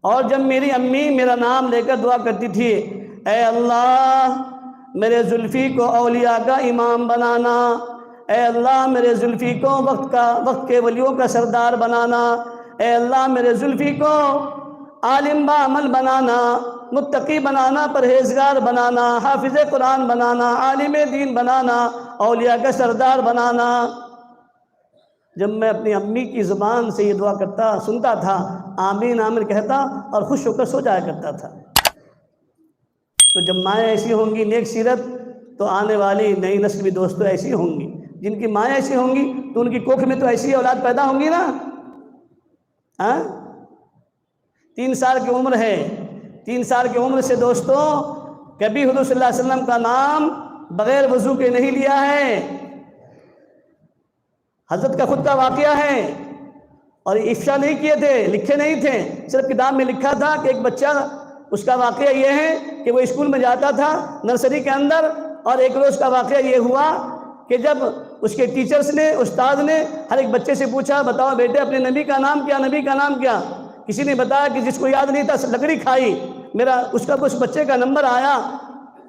اور جب میری امی میرا نام لے کر دعا کرتی تھی، اے اللہ میرے زلفی کو اولیاء کا امام بنانا، اے اللہ میرے زلفی کو وقت کے ولیوں کا سردار بنانا، اے اللہ میرے زلفی کو عالم با عمل بنانا، متقی بنانا، پرہیزگار بنانا، حافظ قرآن بنانا، عالم دین بنانا، اولیاء کا سردار بنانا۔ جب میں اپنی امی کی زبان سے یہ دعا سنتا تھا، آمین آمین کہتا اور خوش ہو کر سو جایا کرتا تھا۔ تو جب مائیں ایسی ہوں گی نیک سیرت، تو آنے والی نئی نسل بھی دوستوں ایسی ہوں گی، جن کی مائیں ایسی ہوں گی تو ان کی کوکھ میں تو ایسی اولاد پیدا ہوں گی نا۔ 3 سال کی عمر ہے، 3 سال کی عمر سے دوستوں کبھی حضور صلی اللہ علیہ وسلم کا نام بغیر وضو کے نہیں لیا ہے۔ حضرت کا خود کا واقعہ ہے، اور افشا نہیں کیے تھے، لکھے نہیں تھے، صرف کتاب میں لکھا تھا کہ ایک بچہ، اس کا واقعہ یہ ہے کہ وہ اسکول میں جاتا تھا نرسری کے اندر، اور ایک روز کا واقعہ یہ ہوا کہ جب اس کے ٹیچرز نے، استاد نے ہر ایک بچے سے پوچھا، بتاؤ بیٹے اپنے نبی کا نام کیا، نبی کا نام کیا؟ کسی نے بتایا کہ جس کو یاد نہیں تھا لکڑی کھائی، اس بچے کا نمبر آیا،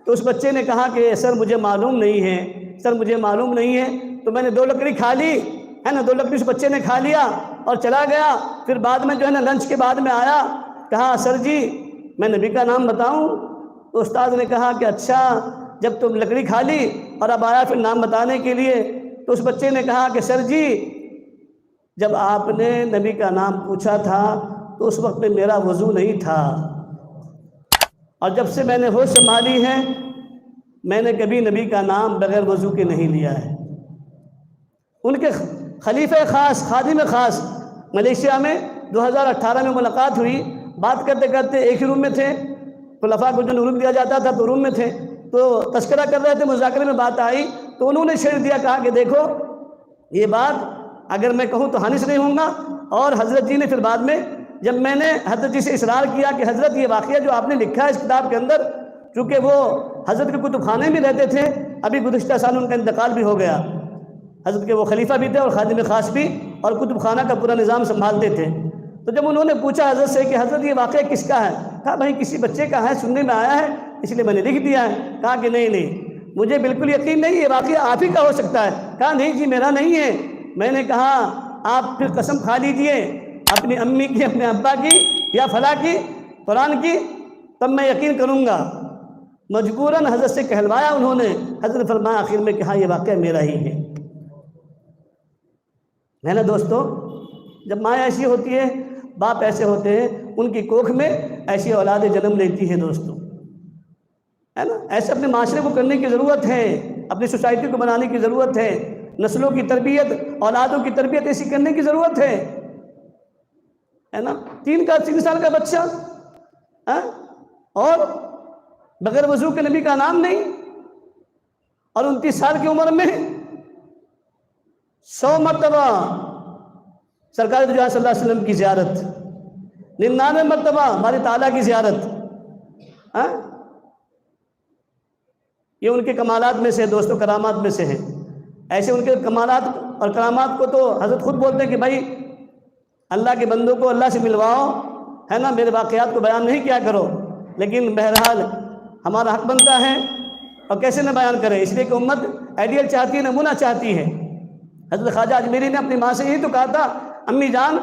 تو اس بچے نے کہا کہ سر مجھے معلوم نہیں ہے، سر مجھے معلوم نہیں ہے، تو میں نے 2 لکڑی کھا لی ہے نا، 2 لکڑی اس بچے نے کھا لیا اور چلا گیا۔ پھر بعد میں جو ہے نا لنچ کے بعد میں آیا، کہا سر جی میں نبی کا نام بتاؤں؟ تو استاد نے کہا کہ اچھا، جب تم لکڑی کھا لی اور اب آیا پھر نام بتانے کے لیے، تو اس بچے نے کہا کہ سر جی جب آپ نے نبی کا نام پوچھا تھا تو اس وقت میں میرا وضو نہیں تھا، اور جب سے میں نے ہوش سنبھالی ہے میں نے کبھی نبی کا نام بغیر وضو کے نہیں لیا ہے۔ ان کے خلیفہ خاص، خادم خاص ملیشیا میں 2018 میں ملاقات ہوئی، بات کرتے کرتے ایک ہی روم میں تھے، خلفاء کو جو روم دیا جاتا تھا تو روم میں تھے، تو تذکرہ کر رہے تھے، مذاکرے میں بات آئی تو انہوں نے شیئر دیا، کہا کہ دیکھو یہ بات اگر میں کہوں تو حانث نہیں ہوں گا۔ اور حضرت جی نے پھر بعد میں جب میں نے حضرت جی سے اصرار کیا کہ حضرت یہ واقعہ جو آپ نے لکھا ہے اس کتاب کے اندر، چونکہ وہ حضرت کے کتب خانے میں رہتے تھے، ابھی گزشتہ سال ان کا انتقال بھی ہو گیا، حضرت کے وہ خلیفہ بھی تھے اور خادم خاص بھی، اور کتب خانہ کا پورا نظام سنبھالتے تھے۔ تو جب انہوں نے پوچھا حضرت سے کہ حضرت یہ واقعہ کس کا ہے، کہا بھائی کسی بچے کا ہے، سننے میں آیا ہے اس لیے میں نے لکھ دیا ہے۔ کہا کہ نہیں مجھے بالکل یقین نہیں، یہ واقعہ آپ ہی کا ہو سکتا ہے۔ کہا نہیں جی میرا نہیں ہے۔ میں نے کہا آپ پھر قسم کھا لیجئے اپنی امی کی، اپنے ابا کی، یا فلاں کی، قرآن کی، تب میں یقین کروں گا۔ مجبوراً حضرت سے کہلوایا انہوں نے، حضرت فرمایا آخر میں کہ ہاں یہ واقعہ میرا ہی ہے۔ میں نے دوستو جب ماں ایسی ہوتی ہے، باپ ایسے ہوتے ہیں، ان کی کوکھ میں ایسی اولاد جنم لیتی ہے دوستو، ہے نا۔ ایسے اپنے معاشرے کو کرنے کی ضرورت ہے، اپنی سوسائٹی کو بنانے کی ضرورت ہے، نسلوں کی تربیت، اولادوں کی تربیت ایسی کرنے کی ضرورت ہے نا۔ 3 سال کا بچہ اور بغیر وضو کے نبی کا نام نہیں، اور 29 سال کی عمر میں 100 مرتبہ سرکار دو جہاں صلی اللہ علیہ وسلم کی زیارت، 99 مرتبہ باری تعالیٰ کی زیارت۔ یہ ان کے کمالات میں سے، دوستو کرامات میں سے ہے۔ ایسے ان کے کمالات اور کرامات کو تو حضرت خود بولتے ہیں کہ بھائی اللہ کے بندوں کو اللہ سے ملواؤ، ہے نا، میرے واقعات کو بیان نہیں کیا کرو، لیکن بہرحال ہمارا حق بنتا ہے، اور کیسے نہ بیان کریں، اس لیے کہ امت آئیڈیل چاہتی ہے، نمونہ چاہتی ہے۔ حضرت خواجہ اجمیری نے اپنی ماں سے یہی تو کہا تھا، امی جان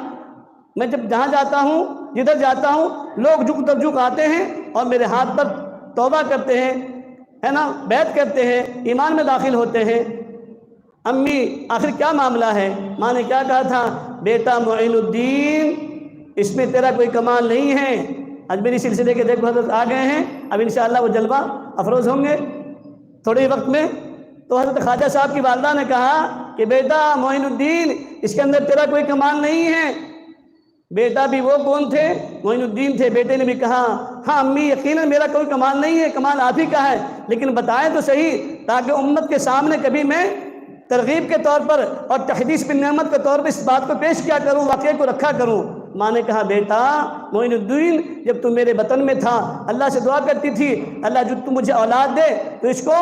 میں جب جہاں جاتا ہوں، جدھر جاتا ہوں، لوگ جھک در جھک آتے ہیں اور میرے ہاتھ پر توبہ کرتے ہیں، ہے نا، بیعت کرتے ہیں، ایمان میں داخل ہوتے ہیں۔ امی آخر کیا معاملہ ہے؟ ماں نے کیا کہا تھا؟ بیٹا معین الدین اس میں تیرا کوئی کمال نہیں ہے۔ اجمیری سلسلے کے دیکھو حضرت آ گئے ہیں، اب انشاءاللہ وہ جلوہ افروز ہوں گے تھوڑے ہی وقت میں۔ تو حضرت خواجہ صاحب کی والدہ نے کہا کہ بیٹا معین الدین، اس کے اندر تیرا کوئی کمال نہیں ہے۔ بیٹا بھی وہ کون تھے؟ معین الدین تھے۔ بیٹے نے بھی کہا ہاں امی یقیناً میرا کوئی کمال نہیں ہے، کمال آپ ہی کا ہے، لیکن بتائیں تو صحیح تاکہ امت کے سامنے کبھی میں ترغیب کے طور پر اور تحدیث بالنعمت کے طور پر اس بات کو پیش کیا کروں، واقعے کو رکھا کروں۔ ماں نے کہا بیٹا معین الدین، جب تم میرے وطن میں تھا اللہ سے دعا کرتی تھی اللہ جو تم مجھے اولاد دے تو اس کو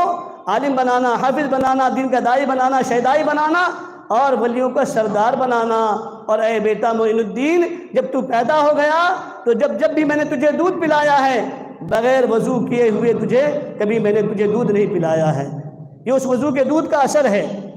عالم بنانا، حافظ بنانا، دین کا داعی بنانا، شہدائی بنانا اور ولیوں کا سردار بنانا۔ اور اے بیٹا معین الدین، جب تو پیدا ہو گیا تو جب بھی میں نے تجھے دودھ پلایا ہے بغیر وضو کیے ہوئے کبھی میں نے تجھے دودھ نہیں پلایا ہے۔ یہ اس وضو کے دودھ کا اثر ہے،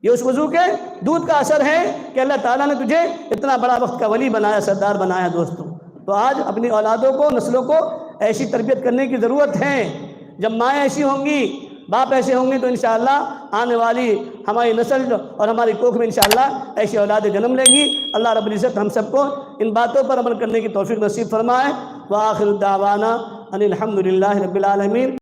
یہ اس وضو کے دودھ کا اثر ہے کہ اللہ تعالیٰ نے تجھے اتنا بڑا وقت کا ولی بنایا، سردار بنایا۔ دوستوں، تو آج اپنی اولادوں کو، نسلوں کو ایسی تربیت کرنے کی ضرورت ہے۔ جب مائیں ایسی ہوں گی، باپ ایسے ہوں گے تو انشاءاللہ آنے والی ہماری نسل اور ہماری کوکھ میں انشاءاللہ ایسی اولادیں جنم لیں گی۔ اللہ رب العزت ہم سب کو ان باتوں پر عمل کرنے کی توفیق نصیب فرمائے۔ وآخر دعوانا ان الحمد للہ رب العالمین۔